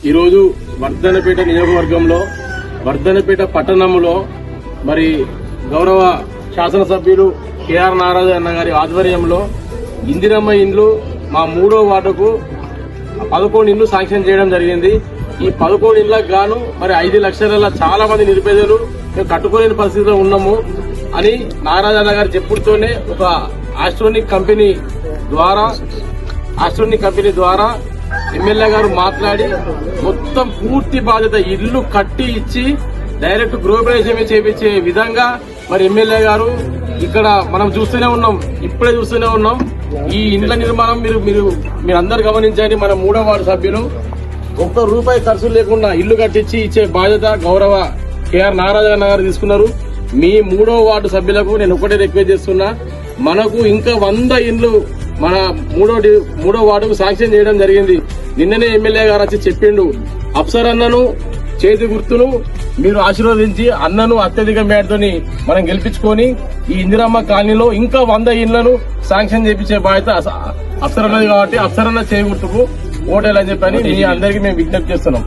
ఈరోజు వర్ధనపేట నియోజకవర్గంలో వర్ధనపేట పట్టణంలో మరి గౌరవ శాసనసభ్యులు కేఆర్ నారాయణ గారి ఆధ్వర్యంలో ఇందిరమ్మ ఇండ్లు మా 3వ వార్డుకు 11 ఇండ్లు శాంక్షన్ చేయడం జరిగింది. ఈ 11 ఇండ్లకు గాను మరి 5 లక్షల చాలా మంది నిరుపేదలు మేము కట్టుకోలేని పరిస్థితిలో ఉన్నాము అని నారాయణ గారు చెప్పుడుతోనే ఒక ఆస్ట్రోనిక్ కంపెనీ ద్వారా ఎమ్మెల్యే గారు మాట్లాడి మొత్తం పూర్తి బాధ్యత ఇల్లు కట్టి ఇచ్చి డైరెక్ట్ గృహప్రవేశమే చేపించే విధంగా మరి ఎమ్మెల్యే గారు ఇక్కడ మనం ఇప్పుడే చూస్తూనే ఉన్నాం. ఈ ఇండ్ల నిర్మాణం మీరు అందరు గమనించండి. మన 3వ వార్డు సభ్యులు ₹1 ఖర్చు లేకుండా ఇల్లు కట్టించి ఇచ్చే బాధ్యత గౌరవ కేఆర్ నారాయణ గారు తీసుకున్నారు. మీ 3వ వార్డు సభ్యులకు నేను ఒకటే రిక్వెస్ట్ చేస్తున్నా, మనకు ఇంకా 100 ఇండ్లు మన 3వ వార్డుకు శాంక్షన్ చేయడం జరిగింది. నిన్ననే ఎమ్మెల్యే గారు వచ్చి చెప్పిండు, అప్సర్ అన్నను చేతి గుర్తును మీరు ఆశీర్వదించి అన్నను అత్యధిక మేడతోని మనం గెలిపించుకొని ఈ ఇందిరమ్మ కాలనీలో ఇంకా 100 ఇండ్లను శాంక్షన్ చేయించే బాధ్యత అప్సర్ అన్నది కాబట్టి అప్సర్ అన్న చేతి గుర్తుకు ఓటేయాలని చెప్పని మీ అందరికీ మేము విజ్ఞప్తి చేస్తున్నాం.